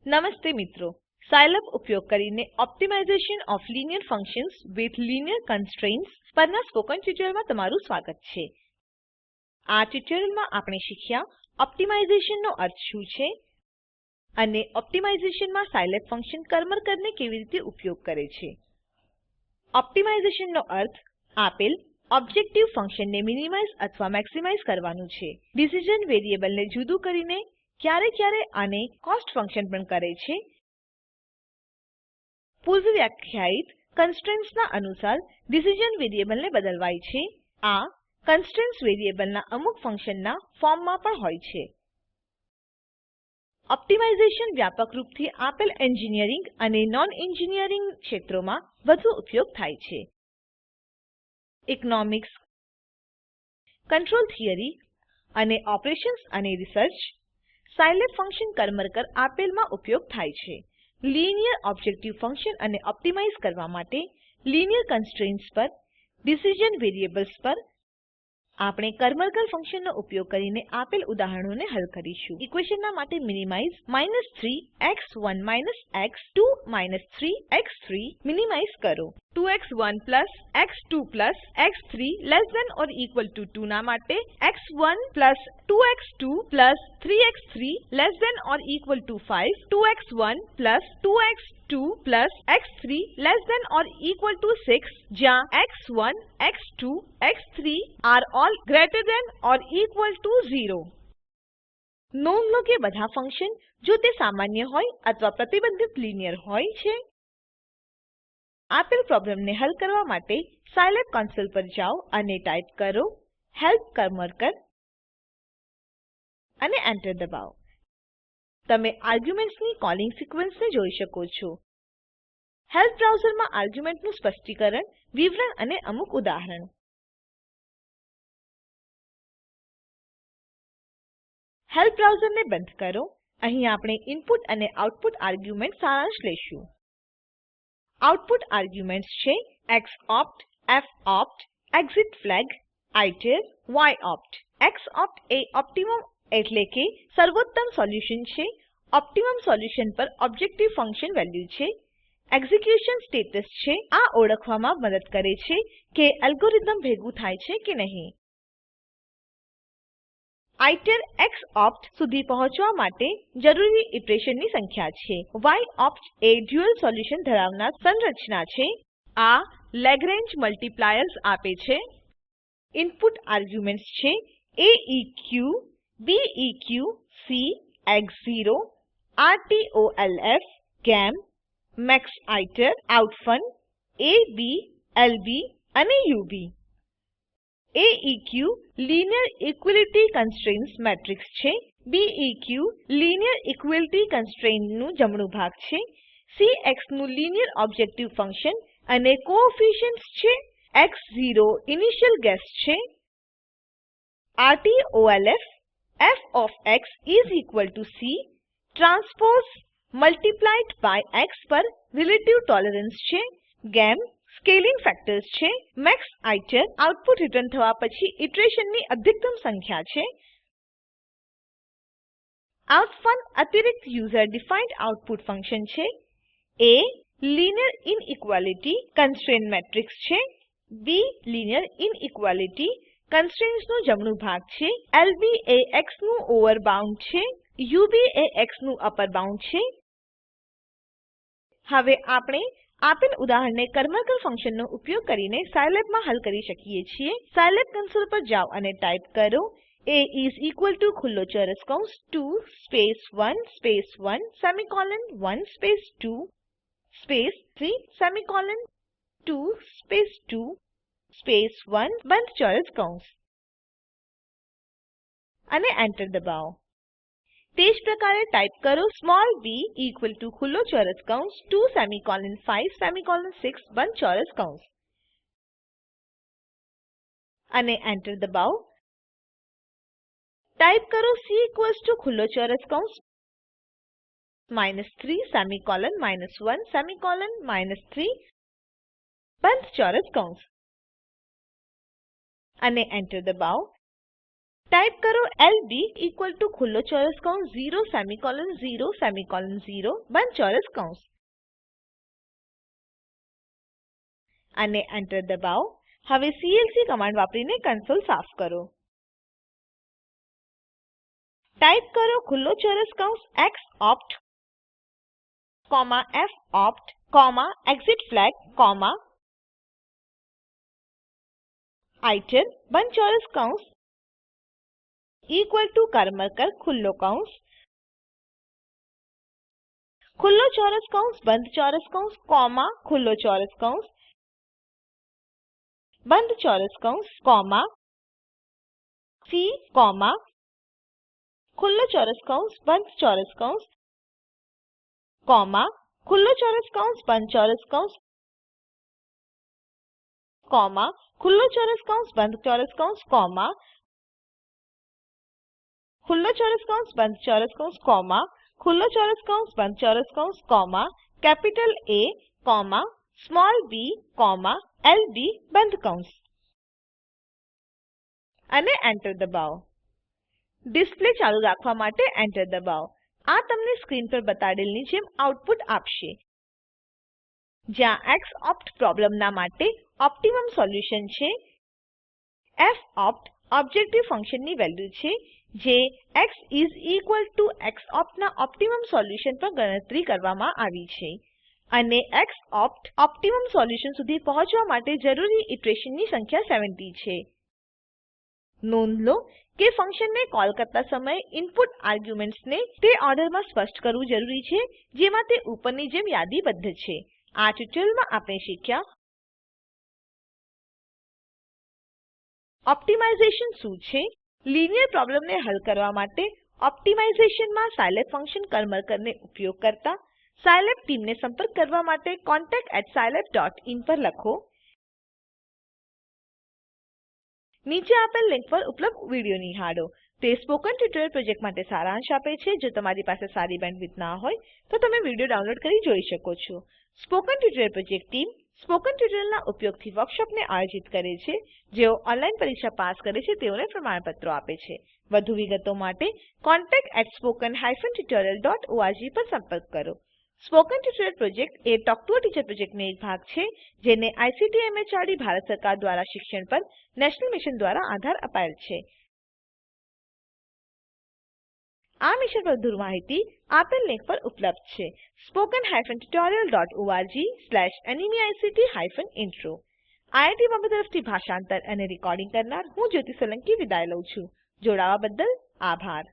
નમસ્તે મિત્રો, સાયલેબ ઉપયોગ કરીને optimization of linear functions with linear constraints પરના સ્પોકન ટ્યુટોરીયલમાં તમારું સ્વાગત છે. આ ટ્યુટોરીયલમાં આપણે શીખ્યા ઓપ્ટિમાઇઝેશનનો અર્થ શું છે અને ઓપ્ટિમાઇઝેશનમાં સાયલેબ ફંક્શન કર્મરકરને કેવી રીતે ઉપયોગ કરે છે. ઓપ્ટિમાઇઝેશનનો અર્થ આપેલ ઓબ્જેક્ટિવ ફંક્શનને મિનિમાઇઝ અથવા મેક્સિમાઇઝ કરવાનું છે. ડિસિઝન વેરિયેબલને જુદું કરીને ક્યારે આને કોસ્ટ ફંક્શન પણ કરે છે. પૂર્વ વ્યાખ્યાયિત કન્સ્ટ્રેન્ટ્સના અનુસાર ડિસિઝન વેરિયેબલને બદલવાય છે. આ કન્સ્ટ્રેન્ટ્સ વેરિયેબલના અમુક ફંક્શનના ફોર્મમાં પણ હોય છે. ઓપ્ટિમાઇઝેશન વ્યાપક રૂપથી આપેલ એન્જિનિયરિંગ અને નોન એન્જિનિયરિંગ ક્ષેત્રોમાં વધુ ઉપયોગ થાય છે. ઇકોનોમિક્સ, કંટ્રોલ થિયરી અને ઓપરેશન્સ અને રિસર્ચ સાયલેબ ફંક્શન કર્મરકર આપેલમાં ઉપયોગ થાય છે. લિનિયર ઓબ્જેક્ટિવ ફંક્શન અને ઓપ્ટિમાઇઝ કરવા માટે લિનિયર કન્સ્ટ્રેન્ટ્સ પર ડિસિઝન વેરિયેબલ્સ પર આપણે કર્મરકર ફંક્શનનો ઉપયોગ કરીને આપેલ ઉદાહરણોને હલ કરીશું. ઇક્વેશનના માટે minimise -3x1 x2 3x3 minimise કરો. 2x1 x2 x3 ≤ 2 ના માટે x1 2x2 3x3 ≤ 5 2x1 2x2 x3 ≤ 6 જ્યાં x1 x2 x3 are all greater than or equal to 0. નોંધ લો કે બધા ફંક્શન જો તે સામાન્ય હોય અથવા પ્રતિબંધિત લિનિયર હોય છે. આપેલ પ્રોબ્લેમને હલ કરવા માટે સાયલેબ કન્સોલ પર જાઓ અને ટાઈપ કરો હેલ્પ કર્મરકર અને એન્ટર દબાવો. તમે આર્ગ્યુમેન્ટ્સની કોલિંગ સિક્વન્સને જોઈ શકો છો. હેલ્પ બ્રાઉઝરમાં આર્ગ્યુમેન્ટનું સ્પષ્ટીકરણ, વિવરણ અને અમુક ઉદાહરણ. હેલ્પ બ્રાઉઝરને બંધ કરો. અહીં આપણે ઇનપુટ અને આઉટપુટ આર્ગ્યુમેન્ટ સારાંશ લેશું. આઉટપુટ આર્ગ્યુમેન્ટ્સ છે xopt, fopt, exit flag, iter, yopt. xopt એ ઓપ્ટિમમ એટલે કે સર્વોત્તમ સોલ્યુશન છે. ઓપ્ટિમમ સોલ્યુશન પર ઓબ્જેક્ટિવ ફંક્શન વેલ્યુ છે. એક્ઝિક્યુશન સ્ટેટસ છે. આ ઓળખવામાં મદદ કરે છે કે એલ્ગોરિધમ ભેગું થાય છે કે નહીં. iter xopt સુધી પહોંચવા માટે જરૂરી ઇટરેશનની સંખ્યા છે. yopt એ ડ્યુઅલ સોલ્યુશન ધરાવનાર સંરચના છે. આ લેગ્રેન્જ મલ્ટિપ્લાયર્સ આપે છે. ઇનપુટ આર્ગ્યુમેન્ટ્સ છે aeq, beq, c, x0, rtolf, gam, maxiter, outfun, ab, lb અને ub. aeq linear equality constraints matrix છે. beq લિનિયર ઇક્વાલિટી કન્સ્ટ્રેન્ટ નું જમણું ભાગ છે. cx નું લિનિયર ઓબ્જેક્ટિવ ફંક્શન અને કોએફિશિયન્ટ્સ છે. x0 ઇનિશિયલ ગેસ છે. rtolf f of x is equal to c transpose multiplied by x પર રિલેટિવ ટોલરન્સ છે. gam સ્કેલિંગ ફેક્ટર્સ છે. maxiter આઉટપુટ રિટર્ન થવા પછી ઇટરેશનની અધિકતમ સંખ્યા છે. outfun અતિરિક્ત યુઝર ડિફાઇન્ડ આઉટપુટ ફંક્શન છે. a linear inequality constraint matrix છે. b લિનિયર ઇનઇક્વાલિટી કન્સ્ટ્રેન્ટ્સ નું જમણું ભાગ છે. lb એ x નું ઓવર બાઉન્ડ છે. ub એ x નું અપર બાઉન્ડ છે. હવે આપણે આપેલ ઉદાહરણને કર્મરકર ફંક્શનનો ઉપયોગ કરીને સાયલેબમાં હલ કરી શકીએ છીએ. સાયલેબ કન્સોલ પર જાઓ અને ટાઈપ કરો a is equal to ખુલ્લો ચોરસ કૌંસ 2 space 1 space 1 semicolon 1 space 2 space 3 semicolon 2 space 2 space 1 બંધ ચોરસ કૌંસ અને એન્ટર દબાવો. તે જ પ્રકારે ટાઈપ કરો સ્મોલ b ઇક્વલ ટુ ખુલ્લો ચોરસ કૌંસ 2 સેમિકોલોન 5 સેમિકોલોન 6 બંધ ચોરસ કૌંસ અને એન્ટર દબાવો. ટાઈપ કરો c ઇક્વલ્સ ટુ ખુલ્લો ચોરસ કૌંસ -3 સેમિકોલોન -1 સેમિકોલોન -3 બંધ ચોરસ કૌંસ અને એન્ટર દબાવો. टाइप करो LB इक्वल टू खुल्लो चौरस कौंस 0 सेमीकोलन 0 सेमीकोलन 0 बंद चौरस कौंस અને એન્ટર દબાવો. હવે સીએલસી કમાન્ડ વાપરીને કન્સોલ સાફ કરો. टाइप करो खुल्लो चौरस कौंस x opt f opt exit flag item बंद चौरस कौंस इक्वल टू करमरकर खुल्लो कौंस खुल्लो चौरस कौंस बंद चौरस कौंस खुल्लो चौरस कौंस बंद चौरस कौंस c खुल्लो चौरस कौंस बंद चौरस कौंस खुल्लो चौरस कौंस बंद चौरस कौंस खुल्लो चौरस कौंस बंद चौरस कौंस खुल्लो चौरस कौंस बंद चौरस कौंस खुल्लो चौरस कौंस बंद चौरस कौंस capital A small b LB बंद कौंस અને એન્ટર દબાવો. ડિસ્પ્લે ચાલુ રાખવા માટે એન્ટર દબાવો. આ તમને સ્ક્રીન પર બતાડેલની જેમ આઉટપુટ આપશે. જ્યાં x opt પ્રોબ્લેમના માટે ઓપ્ટિમમ સોલ્યુશન છે. f opt ઓબ્જેક્ટિવ ફંક્શનની વેલ્યુ છે જે x is equal to x opt ના ઓપ્ટિમમ સોલ્યુશન પર ગણતરી કરવામાં આવી છે અને x opt ઓપ્ટિમમ સોલ્યુશન સુધી પહોંચવા માટે જરૂરી ઇટરેશનની સંખ્યા 70 છે. નોંધ લો કે ફંક્શનને કોલ કરતા સમયે ઇનપુટ આર્ગ્યુમેન્ટ્સને તે ઓર્ડરમાં સ્પષ્ટ કરવું જરૂરી છે જેમાં તે ઉપરની જેમ યાદીબદ્ધ છે. આ ટ્યુટોરીયલમાં આપણે શીખ્યા ઓપ્ટિમાઇઝેશન શું છે, લિનિયર પ્રોબ્લેમને હલ કરવા માટે ઓપ્ટિમાઇઝેશનમાં સાયલેબ ફંક્શન કરમરકરને ઉપયોગ કરતા. સાયલેબ ટીમને સંપર્ક કરવા માટે contact@scilab.in પર લખો. નીચે આપેલ લિંક પર ઉપલબ્ધ વિડિયો નિહાળો. તે સ્પોકન ટ્યુટોરીયલ પ્રોજેક્ટ માટે સારાંશ આપે છે. જો તમારી પાસે સારી બેન્ડવિડ્થ ના હોય તો તમે વિડિયો ડાઉનલોડ કરી જોઈ શકો છો. Spoken tutorial project team spoken ટ્યુટોરીયલના ઉપયોગથી વર્કશોપને આયોજિત કરે છે. જેઓ ઓનલાઈન પરીક્ષા પાસ કરે છે તેઓને પ્રમાણપત્રો આપે છે. વધુ વિગતો માટે contact@spoken-tutorial.org પર સંપર્ક કરો. Spoken tutorial project A talk to a teacher પ્રોજેક્ટનો એક ભાગ છે જેને આઈસીટી એમએચઆરડી ભારત સરકાર દ્વારા શિક્ષણ પર નેશનલ મિશન દ્વારા આધાર અપાયેલ છે. આ મિશન પર વધુ માહિતી આપેલ લિંક પર ઉપલબ્ધ છે. spoken-tutorial.org/nmeict-intro આઈઆઈટી બોમ્બે તરફથી ભાષાંતર અને રેકોર્ડિંગ કરનાર હું જ્યોતિ સોલંકી વિદાય લઉં છું. જોડાવા બદ્દલ આભાર.